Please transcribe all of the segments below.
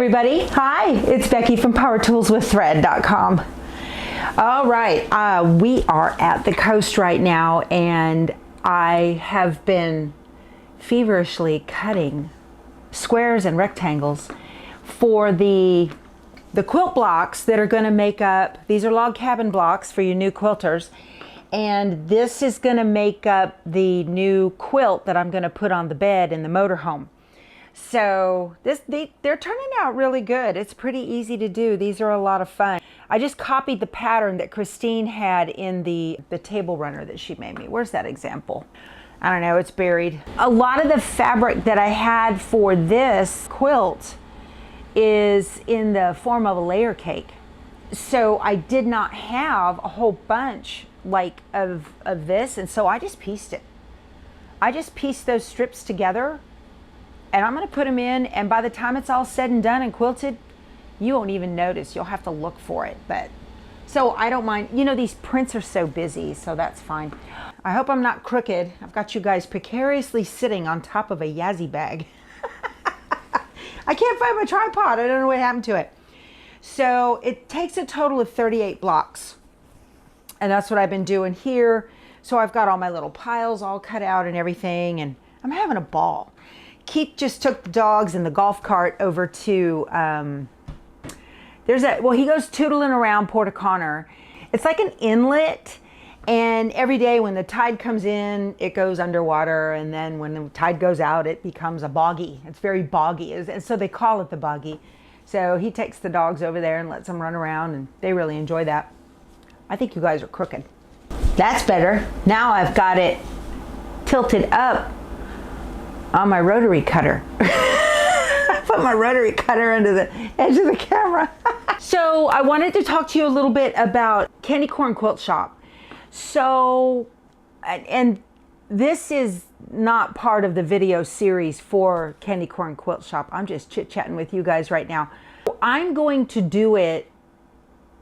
everybody. Hi, it's Becky from powertoolswiththread.com. All right, we are at the coast right now, and I have been feverishly cutting squares and rectangles for the quilt blocks that are going to make up, these are log cabin blocks for you new quilters, and this is going to make up the new quilt that I'm going to put on the bed in the motorhome. So they're turning out really good. It's pretty easy to do. These are a lot of fun. I just copied the pattern that Christine had in the table runner that she made me. Where's that example? I don't know, it's buried. A lot of the fabric that I had for this quilt is in the form of a layer cake. So I did not have a whole bunch of this, and so I just pieced it. I just pieced those strips together, and I'm gonna put them in, and by the time it's all said and done and quilted, you won't even notice. You'll have to look for it, but so I don't mind. You know, these prints are so busy, so that's fine. I hope I'm not crooked. I've got you guys precariously sitting on top of a Yazzie bag. I can't find my tripod. I don't know what happened to it. So it takes a total of 38 blocks, and that's what I've been doing here. So I've got all my little piles all cut out and everything, and I'm having a ball. Keith just took the dogs and the golf cart over to, he goes tootling around Port O'Connor. It's like an inlet, and every day when the tide comes in, it goes underwater, and then when the tide goes out, it becomes a boggy. It's very boggy, and so they call it the boggy. So he takes the dogs over there and lets them run around, and they really enjoy that. I think you guys are crooked. That's better. Now I've got it tilted up on my rotary cutter. I put my rotary cutter under the edge of the camera. So I wanted to talk to you a little bit about Candy Corn Quilt Shop. So, and this is not part of the video series for Candy Corn Quilt Shop. I'm just chit-chatting with you guys right now. I'm going to do it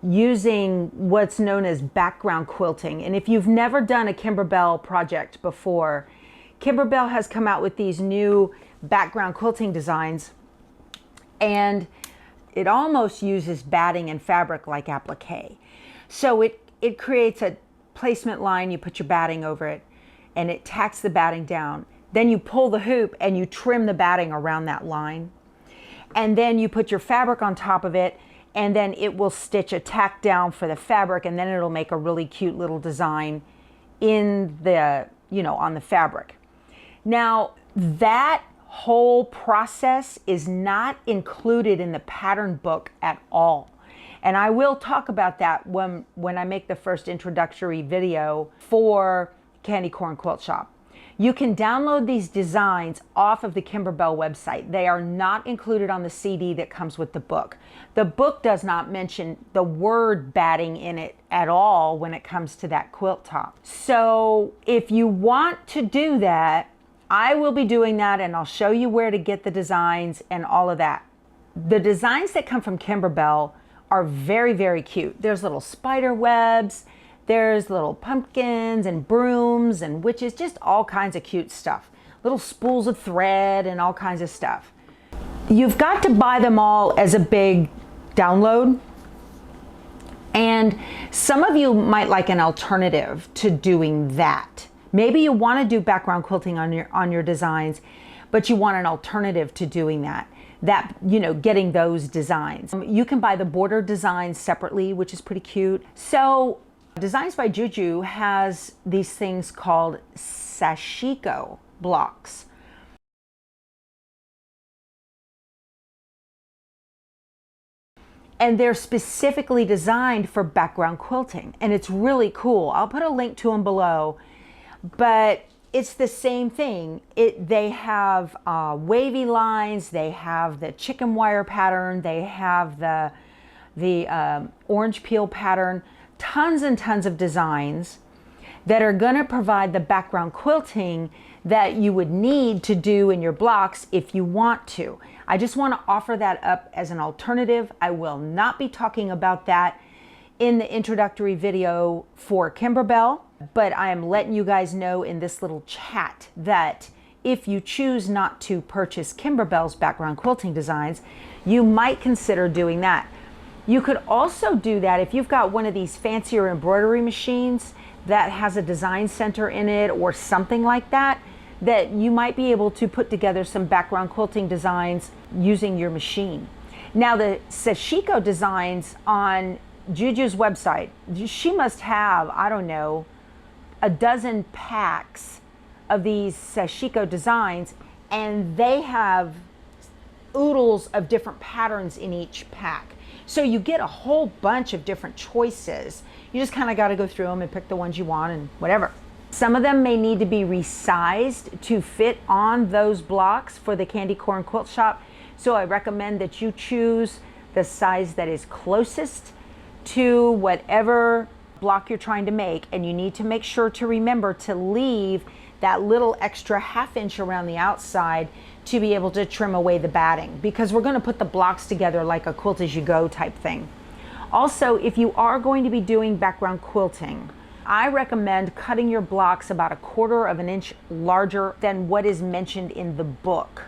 using what's known as background quilting. And if you've never done a Kimberbell project before, Kimberbell has come out with these new background quilting designs, and it almost uses batting and fabric like applique. So it creates a placement line, you put your batting over it, and it tacks the batting down. Then you pull the hoop and you trim the batting around that line. And then you put your fabric on top of it, and then it will stitch a tack down for the fabric, and then it'll make a really cute little design in the, on the fabric. Now, that whole process is not included in the pattern book at all. And I will talk about that when I make the first introductory video for Candy Corn Quilt Shop. You can download these designs off of the Kimberbell website. They are not included on the CD that comes with the book. The book does not mention the word batting in it at all when it comes to that quilt top. So if you want to do that, I will be doing that, and I'll show you where to get the designs and all of that. The designs that come from Kimberbell are very, very cute. There's little spider webs, there's little pumpkins and brooms and witches, just all kinds of cute stuff. Little spools of thread and all kinds of stuff. You've got to buy them all as a big download. And some of you might like an alternative to doing that. Maybe you want to do background quilting on your designs, but you want an alternative to doing that, getting those designs. You can buy the border designs separately, which is pretty cute. So Designs by Juju has these things called sashiko blocks. And they're specifically designed for background quilting, and it's really cool. I'll put a link to them below, but it's the same thing. They have wavy lines, they have the chicken wire pattern, they have the orange peel pattern, tons and tons of designs that are gonna provide the background quilting that you would need to do in your blocks if you want to. I just want to offer that up as an alternative. I will not be talking about that in the introductory video for Kimberbell, but I am letting you guys know in this little chat that if you choose not to purchase Kimberbell's background quilting designs, you might consider doing that. You could also do that if you've got one of these fancier embroidery machines that has a design center in it or something like that, that you might be able to put together some background quilting designs using your machine. Now the sashiko designs on Juju's website, she must have, I don't know, a dozen packs of these sashiko designs, and they have oodles of different patterns in each pack. So you get a whole bunch of different choices. You just kind of got to go through them and pick the ones you want and whatever. Some of them may need to be resized to fit on those blocks for the candy corn quilt shop. So I recommend that you choose the size that is closest to whatever block you're trying to make, and you need to make sure to remember to leave that little extra ½ inch around the outside to be able to trim away the batting, because we're going to put the blocks together like a quilt as you go type thing. Also, if you are going to be doing background quilting, I recommend cutting your blocks about 1/4 inch larger than what is mentioned in the book,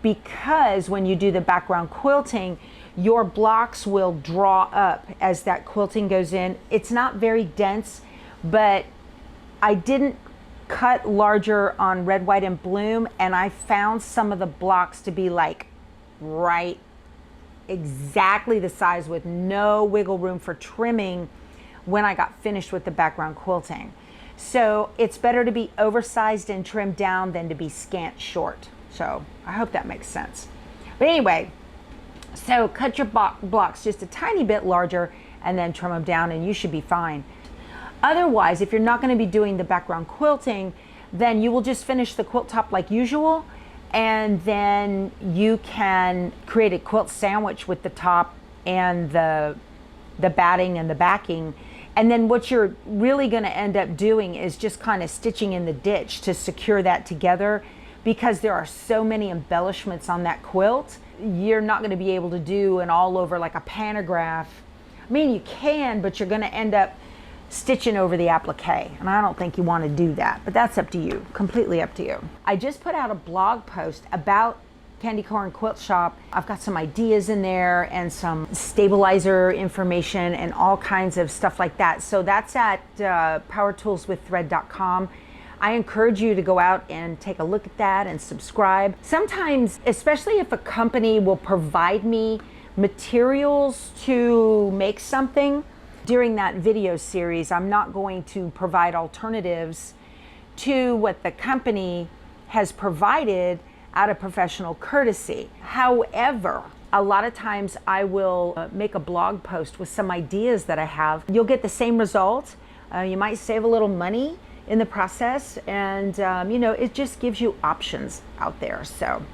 because when you do the background quilting, your blocks will draw up as that quilting goes in. It's not very dense, but I didn't cut larger on red, white, and bloom, and I found some of the blocks to be like right exactly the size with no wiggle room for trimming when I got finished with the background quilting. So it's better to be oversized and trimmed down than to be scant short. So I hope that makes sense. But anyway, so cut your blocks just a tiny bit larger and then trim them down, and you should be fine. Otherwise, if you're not going to be doing the background quilting, then you will just finish the quilt top like usual, and then you can create a quilt sandwich with the top and the batting and the backing. And then what you're really going to end up doing is just kind of stitching in the ditch to secure that together, because there are so many embellishments on that quilt. You're not going to be able to do an all over like a pantograph. I mean, you can, but you're going to end up stitching over the applique, and I don't think you want to do that, but that's up to you, completely up to you. I just put out a blog post about Candy Corn Quilt Shop. I've got some ideas in there and some stabilizer information and all kinds of stuff like that. So that's at powertoolswiththread.com. I encourage you to go out and take a look at that and subscribe. Sometimes, especially if a company will provide me materials to make something, during that video series, I'm not going to provide alternatives to what the company has provided out of professional courtesy. However, a lot of times I will make a blog post with some ideas that I have. You'll get the same result. You might save a little money in the process, and you know, it just gives you options out there. So,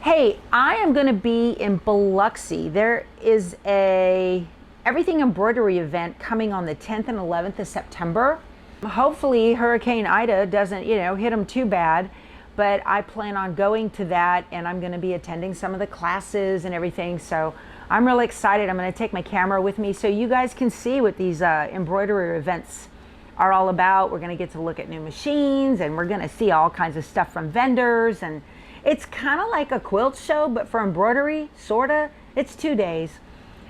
hey, I am going to be in Biloxi. There is a Everything Embroidery event coming on the 10th and 11th of September. Hopefully Hurricane Ida doesn't, you know, hit them too bad, but I plan on going to that, and I'm going to be attending some of the classes and everything. So I'm really excited. I'm going to take my camera with me so you guys can see what these embroidery events are all about. We're going to get to look at new machines, and we're going to see all kinds of stuff from vendors, and it's kind of like a quilt show, but for embroidery, sorta. It's 2 days.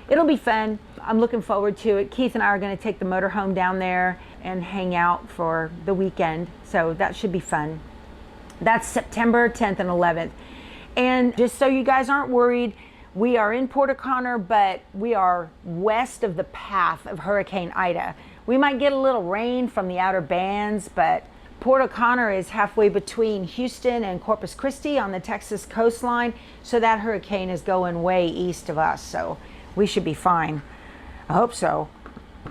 It'll be fun. I'm looking forward to it. Keith and I are going to take the motorhome down there and hang out for the weekend. So that should be fun. That's September 10th and 11th. And just so you guys aren't worried, we are in Port O'Connor, but we are west of the path of Hurricane Ida. We might get a little rain from the outer bands, but Port O'Connor is halfway between Houston and Corpus Christi on the Texas coastline. So that hurricane is going way east of us. So we should be fine. I hope so.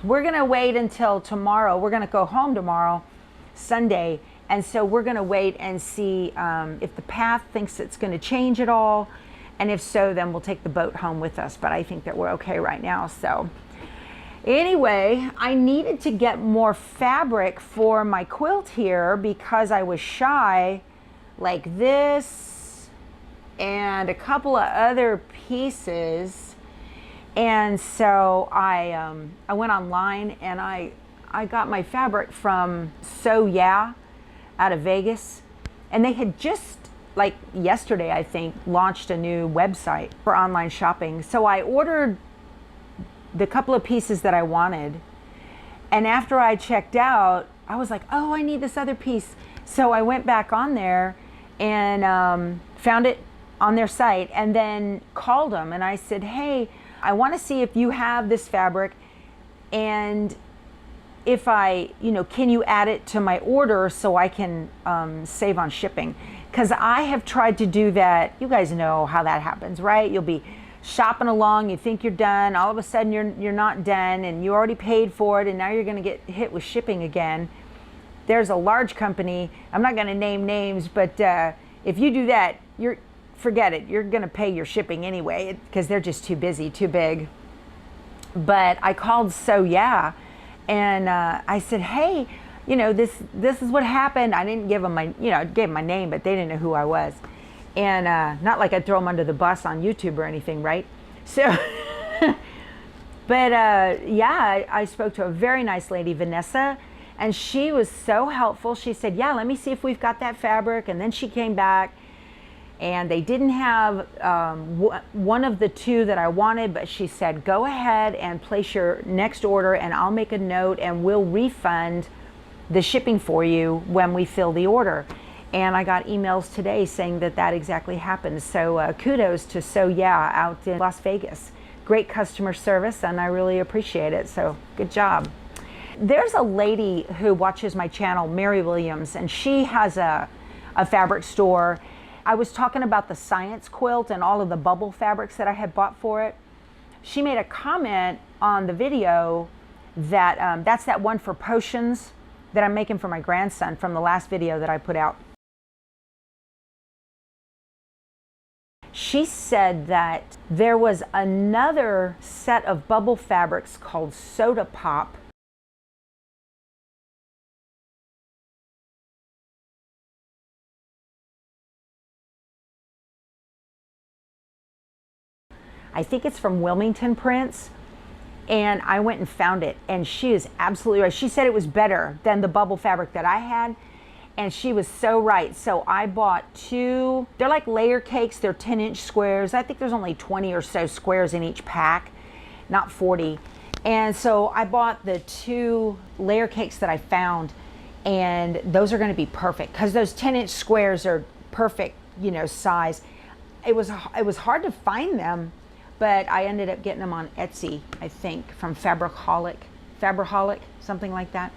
We're going to wait until tomorrow. We're going to go home tomorrow, Sunday. And so we're going to wait and see if the path thinks it's going to change at all. And if so, then we'll take the boat home with us. But I think that we're okay right now. So anyway, I needed to get more fabric for my quilt here because I was shy like this and a couple of other pieces. And so I went online and I got my fabric from So Yeah out of Vegas, and they had just like yesterday, I think, launched a new website for online shopping. So I ordered the couple of pieces that I wanted. And after I checked out, I was like, oh, I need this other piece. So I went back on there and found it on their site and then called them and I said, hey, I want to see if you have this fabric and if I, can you add it to my order so I can save on shipping? Because I have tried to do that. You guys know how that happens, right? You'll be shopping along, you think you're done, all of a sudden you're not done and you already paid for it and now you're going to get hit with shipping again. There's a large company, I'm not going to name names, but if you do that, forget it. You're going to pay your shipping anyway because they're just too busy, too big. But I called So Yeah, and I said, hey, this is what happened. I didn't give them my, I gave them my name, but they didn't know who I was. And not like I'd throw them under the bus on YouTube or anything, right? So, but yeah, I spoke to a very nice lady, Vanessa, and she was so helpful. She said, yeah, let me see if we've got that fabric. And then she came back and they didn't have one of the two that I wanted, but she said, go ahead and place your next order and I'll make a note and we'll refund the shipping for you when we fill the order. And I got emails today saying that exactly happened. So kudos to So Yeah out in Las Vegas. Great customer service and I really appreciate it. So good job. There's a lady who watches my channel, Mary Williams, and she has a fabric store. I was talking about the science quilt and all of the bubble fabrics that I had bought for it. She made a comment on the video that that's that one for potions that I'm making for my grandson from the last video that I put out. She said that there was another set of bubble fabrics called Soda Pop. I think it's from Wilmington Prints, and I went and found it, and she is absolutely right. She said it was better than the bubble fabric that I had, and she was so right. So I bought two, they're like layer cakes, they're 10-inch squares. I think there's only 20 or so squares in each pack, not 40. And so I bought the two layer cakes that I found, and those are gonna be perfect, because those 10-inch squares are perfect, size. It was hard to find them, but I ended up getting them on Etsy, I think, from Fabricaholic, something like that.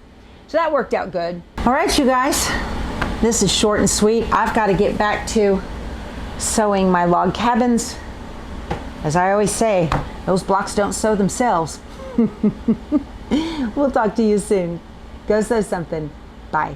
So that worked out good. All right, you guys, this is short and sweet. I've got to get back to sewing my log cabins. As I always say, those blocks don't sew themselves. We'll talk to you soon. Go sew something. Bye.